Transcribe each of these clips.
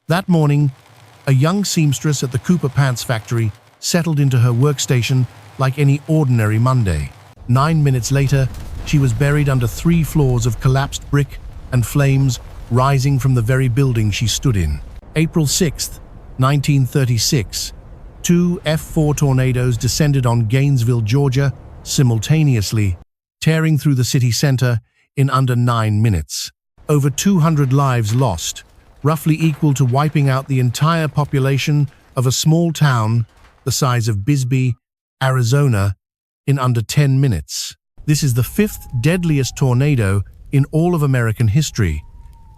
That morning, a young seamstress at the Cooper Pants factory settled into her workstation like any ordinary Monday. 9 minutes later, she was buried under 3 floors of collapsed brick and flames rising from the very building she stood in. April 6, 1936, 2 F4 tornadoes descended on Gainesville, Georgia, simultaneously, tearing through the city center in under 9 minutes. Over 200 lives lost, roughly equal to wiping out the entire population of a small town the size of Bisbee, Arizona, in under 10 minutes. This is the 5th deadliest tornado in all of American history,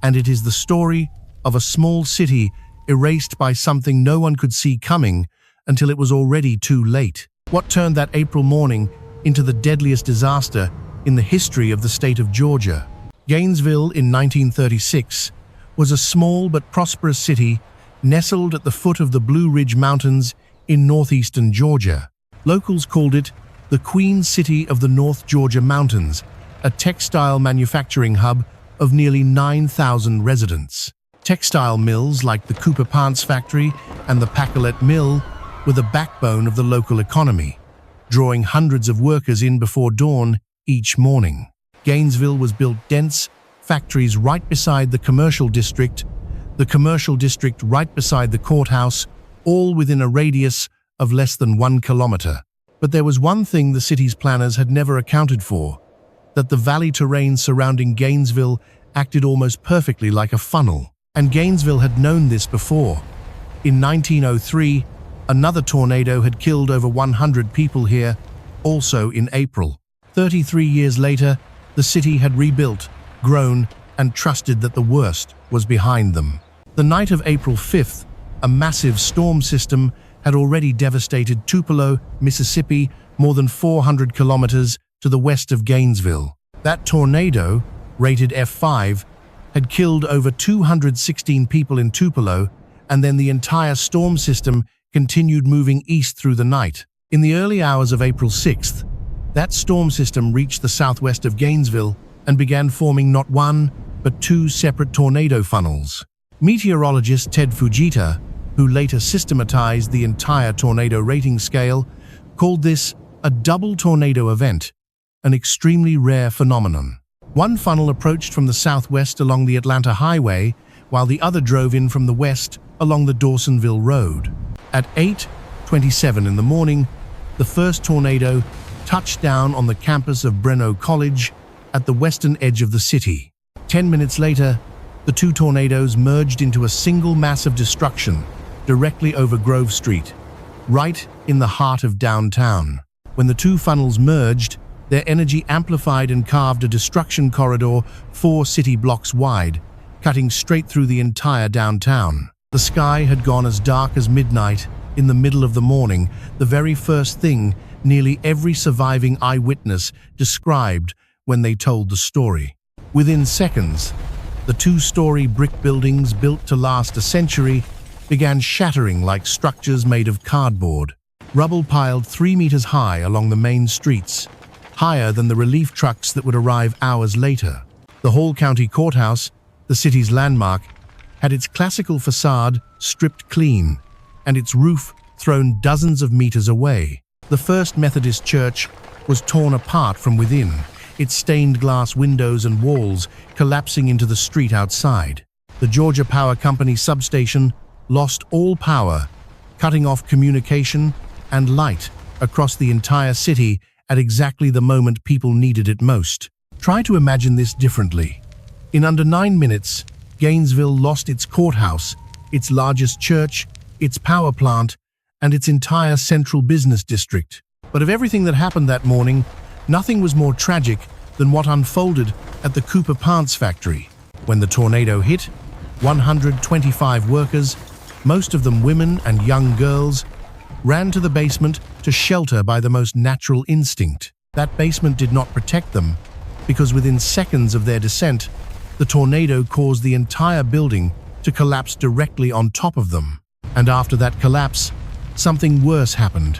and it is the story of a small city erased by something no one could see coming until it was already too late. What turned that April morning into the deadliest disaster in the history of the state of Georgia? Gainesville in 1936 was a small but prosperous city nestled at the foot of the Blue Ridge Mountains in northeastern Georgia. Locals called it the Queen City of the North Georgia Mountains, a textile manufacturing hub of nearly 9,000 residents. Textile mills like the Cooper Pants factory and the Pacolet Mill were the backbone of the local economy, drawing hundreds of workers in before dawn each morning. Gainesville was built dense, factories right beside the commercial district right beside the courthouse, all within a radius of less than 1 kilometer. But there was one thing the city's planners had never accounted for, that the valley terrain surrounding Gainesville acted almost perfectly like a funnel. And Gainesville had known this before. In 1903, another tornado had killed over 100 people here, also in April. 33 years later, the city had rebuilt, grown, and trusted that the worst was behind them. The night of April 5th, a massive storm system had already devastated Tupelo, Mississippi, more than 400 kilometers to the west of Gainesville. That tornado, rated F5, had killed over 216 people in Tupelo, and then the entire storm system continued moving east through the night. In the early hours of April 6th, that storm system reached the southwest of Gainesville and began forming not one, but 2 separate tornado funnels. Meteorologist Ted Fujita, who later systematized the entire tornado rating scale, called this a double tornado event, an extremely rare phenomenon. One funnel approached from the southwest along the Atlanta Highway, while the other drove in from the west along the Dawsonville Road. At 8:27 in the morning, the first tornado touched down on the campus of Breno College at the western edge of the city. 10 minutes later, the 2 tornadoes merged into a single mass of destruction directly over Grove Street, right in the heart of downtown. When the 2 funnels merged, their energy amplified and carved a destruction corridor 4 city blocks wide, cutting straight through the entire downtown. The sky had gone as dark as midnight in the middle of the morning, the very first thing nearly every surviving eyewitness described when they told the story. Within seconds, the 2-story brick buildings built to last a century began shattering like structures made of cardboard. Rubble piled 3 meters high along the main streets, higher than the relief trucks that would arrive hours later. The Hall County Courthouse, the city's landmark, had its classical facade stripped clean and its roof thrown dozens of meters away. The First Methodist Church was torn apart from within, its stained glass windows and walls collapsing into the street outside. The Georgia Power Company substation lost all power, cutting off communication and light across the entire city at exactly the moment people needed it most. Try to imagine this differently. In under 9 minutes, Gainesville lost its courthouse, its largest church, its power plant, and its entire central business district. But of everything that happened that morning, nothing was more tragic than what unfolded at the Cooper Pants factory. When the tornado hit, 125 workers, most of them women and young girls, ran to the basement to shelter by the most natural instinct. That basement did not protect them, because within seconds of their descent, the tornado caused the entire building to collapse directly on top of them. And after that collapse, something worse happened.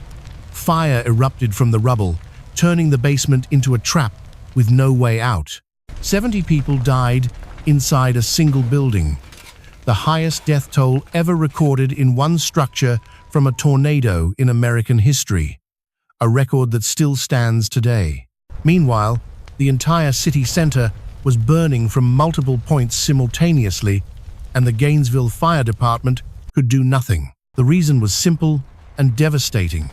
Fire erupted from the rubble, turning the basement into a trap with no way out. 70 people died inside a single building. the highest death toll ever recorded in one structure from a tornado in American history, a record that still stands today. Meanwhile, the entire city center was burning from multiple points simultaneously, and the Gainesville Fire Department could do nothing. The reason was simple and devastating.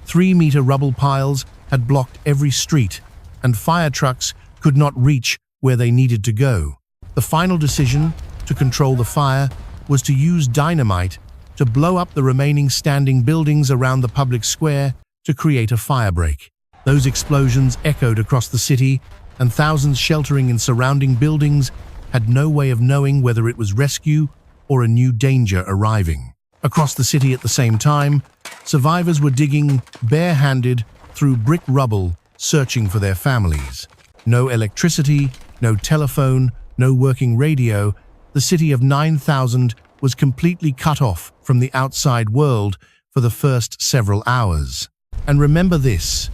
3-meter rubble piles had blocked every street, and fire trucks could not reach where they needed to go. The final decision to control the fire was to use dynamite to blow up the remaining standing buildings around the public square to create a firebreak. Those explosions echoed across the city, and thousands sheltering in surrounding buildings had no way of knowing whether it was rescue or a new danger arriving. Across the city at the same time, survivors were digging barehanded through brick rubble, searching for their families. No electricity, no telephone, no working radio. The city of 9,000 was completely cut off from the outside world for the first several hours. And remember this,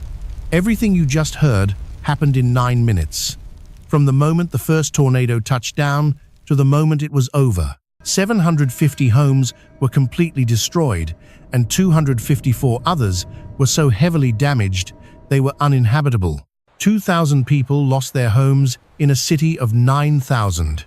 everything you just heard happened in 9 minutes. From the moment the first tornado touched down to the moment it was over. 750 homes were completely destroyed, and 254 others were so heavily damaged they were uninhabitable. 2,000 people lost their homes in a city of 9,000,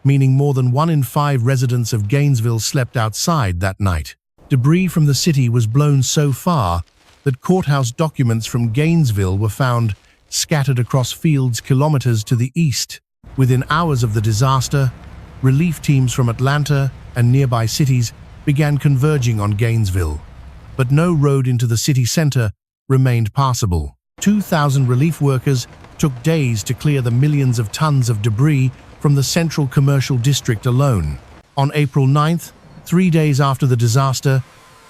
meaning more than 1 in 5 residents of Gainesville slept outside that night. Debris from the city was blown so far that courthouse documents from Gainesville were found scattered across fields kilometers to the east. Within hours of the disaster, relief teams from Atlanta and nearby cities began converging on Gainesville, but no road into the city center remained passable. 2,000 relief workers took days to clear the millions of tons of debris from the central commercial district alone. On April 9th, 3 days after the disaster,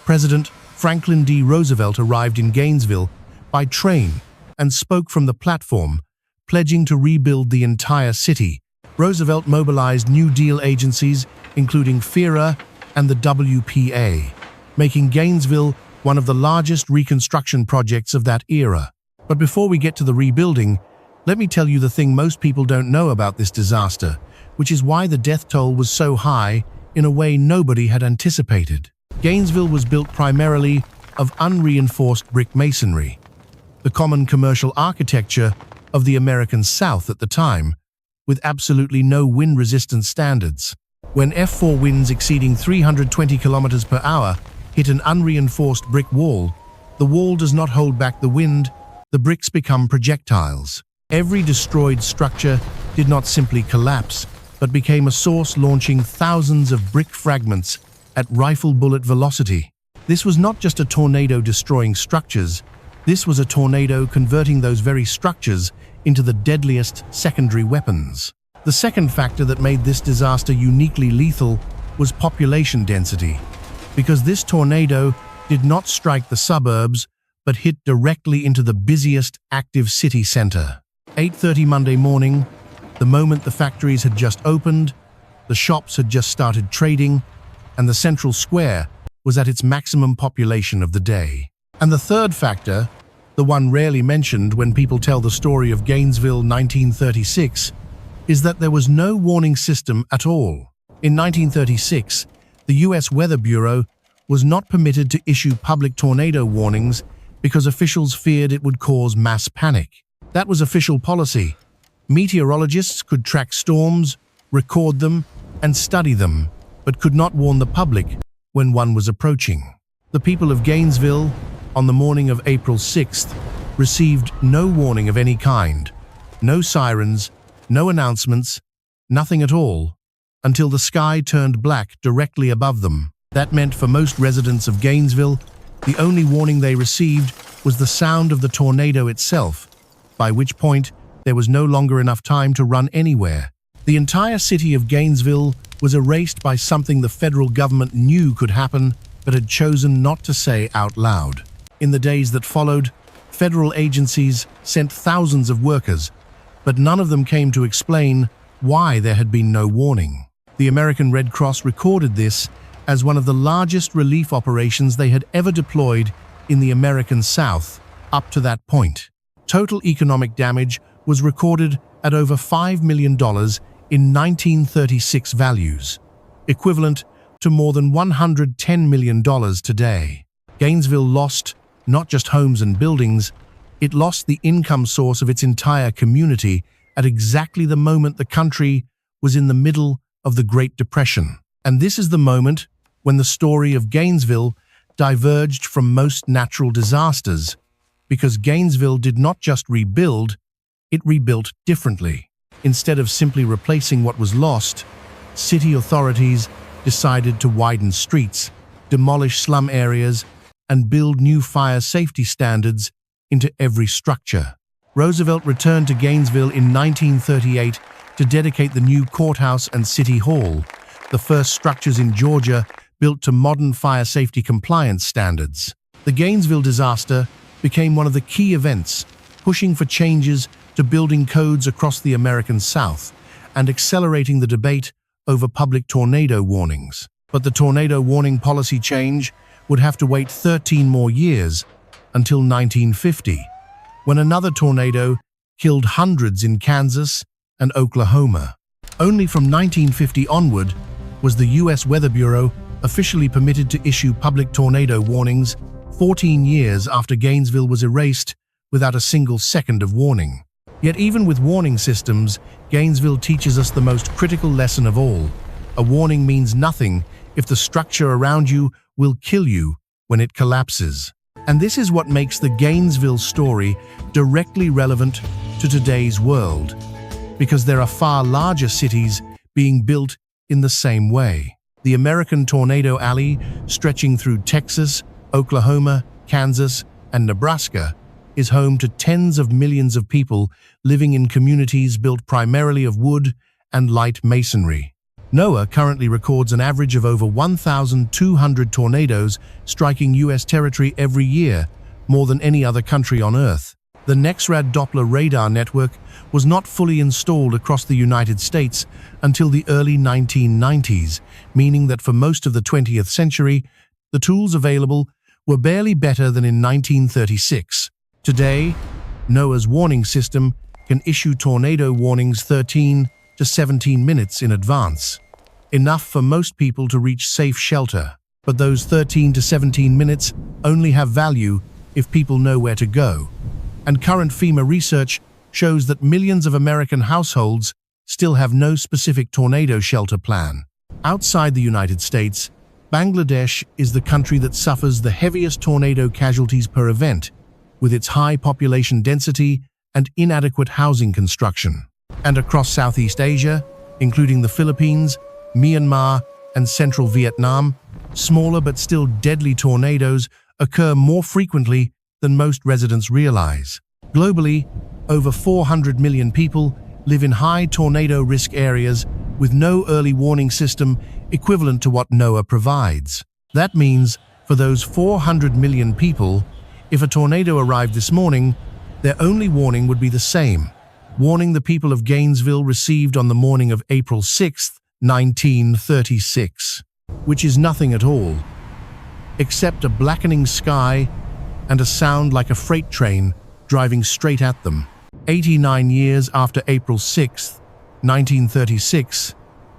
President Franklin D. Roosevelt arrived in Gainesville by train and spoke from the platform, pledging to rebuild the entire city. Roosevelt mobilized New Deal agencies, including FERA and the WPA, making Gainesville one of the largest reconstruction projects of that era. But before we get to the rebuilding, let me tell you the thing most people don't know about this disaster, which is why the death toll was so high in a way nobody had anticipated. Gainesville was built primarily of unreinforced brick masonry, the common commercial architecture of the American South at the time, with absolutely no wind resistance standards. When F4 winds exceeding 320 kilometers per hour hit an unreinforced brick wall, the wall does not hold back the wind, the bricks become projectiles. Every destroyed structure did not simply collapse, but became a source launching thousands of brick fragments at rifle bullet velocity. This was not just a tornado destroying structures, this was a tornado converting those very structures into the deadliest secondary weapons. The second factor that made this disaster uniquely lethal was population density, because this tornado did not strike the suburbs, but hit directly into the busiest active city center. 8:30 Monday morning, the moment the factories had just opened, the shops had just started trading, and the central square was at its maximum population of the day. And the third factor, the one rarely mentioned when people tell the story of Gainesville 1936, is that there was no warning system at all. In 1936, the U.S. Weather Bureau was not permitted to issue public tornado warnings because officials feared it would cause mass panic. That was official policy. Meteorologists could track storms, record them, and study them, but could not warn the public when one was approaching. The people of Gainesville, on the morning of April 6th, received no warning of any kind, no sirens, no announcements, nothing at all, until the sky turned black directly above them. That meant for most residents of Gainesville, the only warning they received was the sound of the tornado itself, by which point there was no longer enough time to run anywhere. The entire city of Gainesville was erased by something the federal government knew could happen, but had chosen not to say out loud. In the days that followed, federal agencies sent thousands of workers, but none of them came to explain why there had been no warning. The American Red Cross recorded this as one of the largest relief operations they had ever deployed in the American South up to that point. Total economic damage was recorded at over $5 million in 1936 values, equivalent to more than $110 million today. Gainesville lost not just homes and buildings, it lost the income source of its entire community at exactly the moment the country was in the middle of the Great Depression. And this is the moment when the story of Gainesville diverged from most natural disasters, because Gainesville did not just rebuild, it rebuilt differently. Instead of simply replacing what was lost, city authorities decided to widen streets, demolish slum areas, and build new fire safety standards into every structure. Roosevelt returned to Gainesville in 1938 to dedicate the new courthouse and city hall, the first structures in Georgia built to modern fire safety compliance standards. The Gainesville disaster became one of the key events, pushing for changes to building codes across the American South and accelerating the debate over public tornado warnings. But the tornado warning policy change would have to wait 13 more years until 1950, when another tornado killed hundreds in Kansas and Oklahoma. Only from 1950 onward was the U.S. Weather Bureau officially permitted to issue public tornado warnings, 14 years after Gainesville was erased without a single second of warning. Yet even with warning systems, Gainesville teaches us the most critical lesson of all. A warning means nothing if the structure around you will kill you when it collapses. And this is what makes the Gainesville story directly relevant to today's world, because there are far larger cities being built in the same way. The American Tornado Alley, stretching through Texas, Oklahoma, Kansas, and Nebraska, is home to tens of millions of people living in communities built primarily of wood and light masonry. NOAA currently records an average of over 1,200 tornadoes striking U.S. territory every year, more than any other country on Earth. The NEXRAD Doppler radar network was not fully installed across the United States until the early 1990s, meaning that for most of the 20th century, the tools available were barely better than in 1936. Today, NOAA's warning system can issue tornado warnings 13 to 17 minutes in advance, enough for most people to reach safe shelter. But those 13 to 17 minutes only have value if people know where to go. And current FEMA research shows that millions of American households still have no specific tornado shelter plan. Outside the United States, Bangladesh is the country that suffers the heaviest tornado casualties per event, with its high population density and inadequate housing construction. And across Southeast Asia, including the Philippines, Myanmar, and central Vietnam, smaller but still deadly tornadoes occur more frequently than most residents realize. Globally, over 400 million people live in high tornado risk areas with no early warning system equivalent to what NOAA provides. That means, for those 400 million people, if a tornado arrived this morning, their only warning would be the same. Warning the people of Gainesville received on the morning of April 6, 1936, which is nothing at all, except a blackening sky and a sound like a freight train driving straight at them. 89 years after April 6, 1936,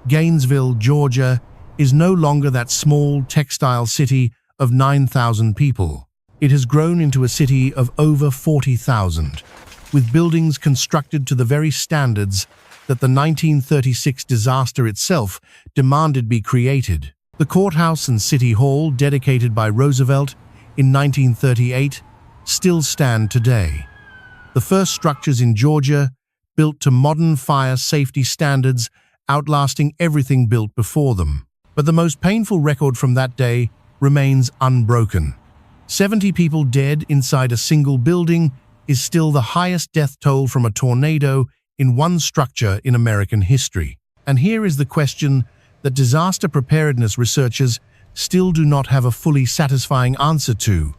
Gainesville, Georgia, is no longer that small textile city of 9,000 people. It has grown into a city of over 40,000, with buildings constructed to the very standards that the 1936 disaster itself demanded be created. The courthouse and city hall, dedicated by Roosevelt in 1938, still stand today. The first structures in Georgia, built to modern fire safety standards, outlasting everything built before them. But the most painful record from that day remains unbroken. 70 people dead inside a single building is still the highest death toll from a tornado in one structure in American history. And here is the question that disaster preparedness researchers still do not have a fully satisfying answer to.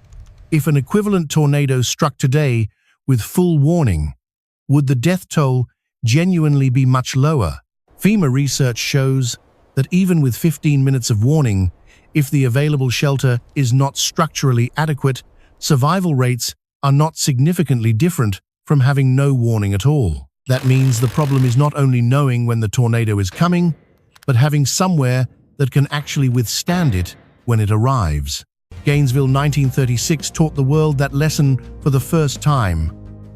If an equivalent tornado struck today with full warning, would the death toll genuinely be much lower? FEMA research shows that even with 15 minutes of warning, if the available shelter is not structurally adequate, survival rates are not significantly different from having no warning at all. That means the problem is not only knowing when the tornado is coming, but having somewhere that can actually withstand it when it arrives. Gainesville 1936 taught the world that lesson for the first time,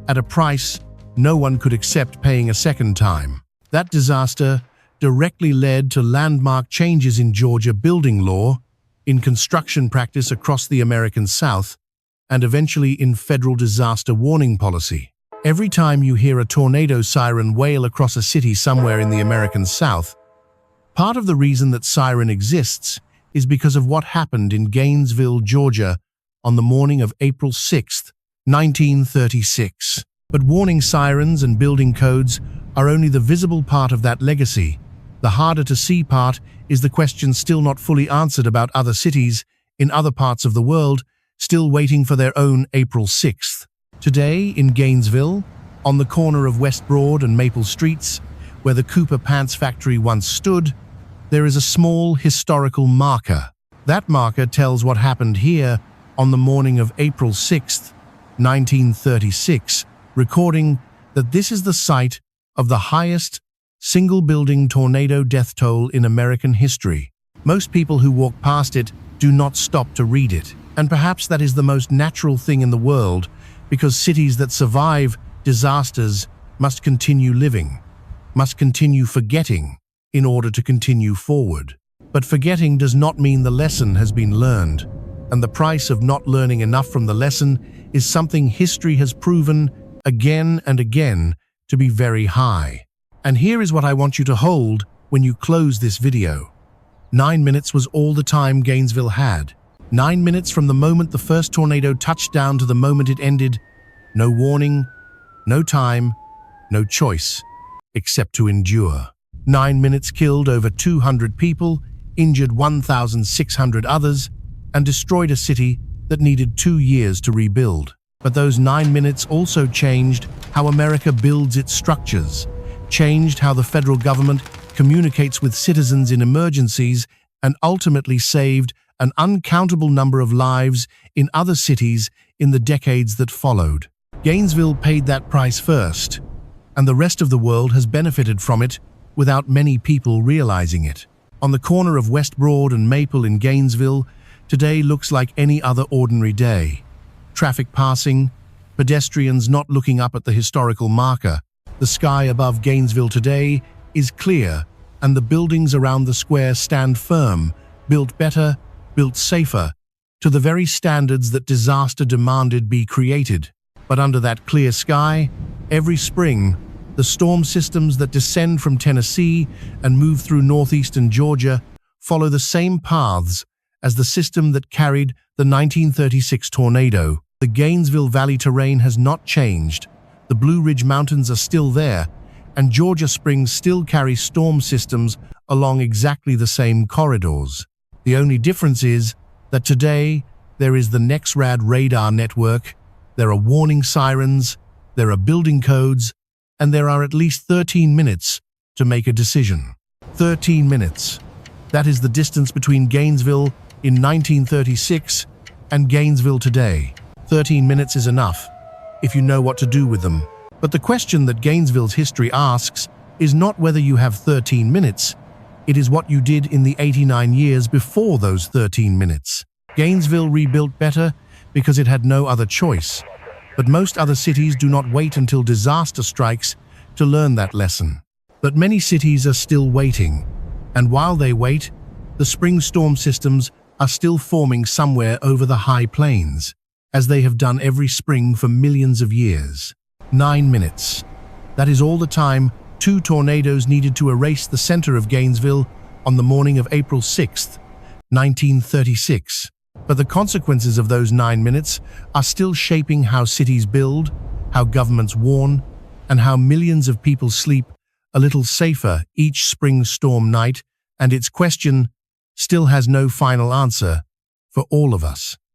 at a price no one could accept paying a second time. That disaster directly led to landmark changes in Georgia building law, in construction practice across the American South, and eventually in federal disaster warning policy. Every time you hear a tornado siren wail across a city somewhere in the American South, part of the reason that siren exists is because of what happened in Gainesville, Georgia, on the morning of April 6, 1936. But warning sirens and building codes are only the visible part of that legacy. The harder-to-see part is the question still not fully answered about other cities in other parts of the world still waiting for their own April 6th. Today, in Gainesville, on the corner of West Broad and Maple Streets, where the Cooper Pants factory once stood, there is a small historical marker. That marker tells what happened here on the morning of April 6th, 1936, recording that this is the site of the highest single-building tornado death toll in American history. Most people who walk past it do not stop to read it, and perhaps that is the most natural thing in the world, because cities that survive disasters must continue living, must continue forgetting in order to continue forward. But forgetting does not mean the lesson has been learned, and the price of not learning enough from the lesson is something history has proven again and again to be very high. And here is what I want you to hold when you close this video. 9 minutes was all the time Gainesville had. 9 minutes from the moment the first tornado touched down to the moment it ended. No warning, no time, no choice, except to endure. 9 minutes killed over 200 people, injured 1,600 others, and destroyed a city that needed 2 years to rebuild. But those 9 minutes also changed how America builds its structures, changed how the federal government communicates with citizens in emergencies, and ultimately saved an uncountable number of lives in other cities in the decades that followed. Gainesville paid that price first, and the rest of the world has benefited from it without many people realizing it. On the corner of West Broad and Maple in Gainesville, today looks like any other ordinary day. Traffic passing, pedestrians not looking up at the historical marker. The sky above Gainesville today is clear, and the buildings around the square stand firm, built better, built safer, to the very standards that disaster demanded be created. But under that clear sky, every spring, the storm systems that descend from Tennessee and move through northeastern Georgia follow the same paths as the system that carried the 1936 tornado. The Gainesville Valley terrain has not changed. The Blue Ridge Mountains are still there, and Georgia Springs still carries storm systems along exactly the same corridors. The only difference is that today there is the NEXRAD radar network, there are warning sirens, there are building codes, and there are at least 13 minutes to make a decision. 13 minutes. That is the distance between Gainesville in 1936 and Gainesville today. 13 minutes is enough if you know what to do with them. But the question that Gainesville's history asks is not whether you have 13 minutes, it is what you did in the 89 years before those 13 minutes. Gainesville rebuilt better because it had no other choice. But most other cities do not wait until disaster strikes to learn that lesson. But many cities are still waiting, and while they wait, the spring storm systems are still forming somewhere over the high plains, as they have done every spring for millions of years. 9 minutes. That is all the time 2 tornadoes needed to erase the center of Gainesville on the morning of April 6th, 1936. But the consequences of those 9 minutes are still shaping how cities build, how governments warn, and how millions of people sleep a little safer each spring storm night, and its question still has no final answer for all of us.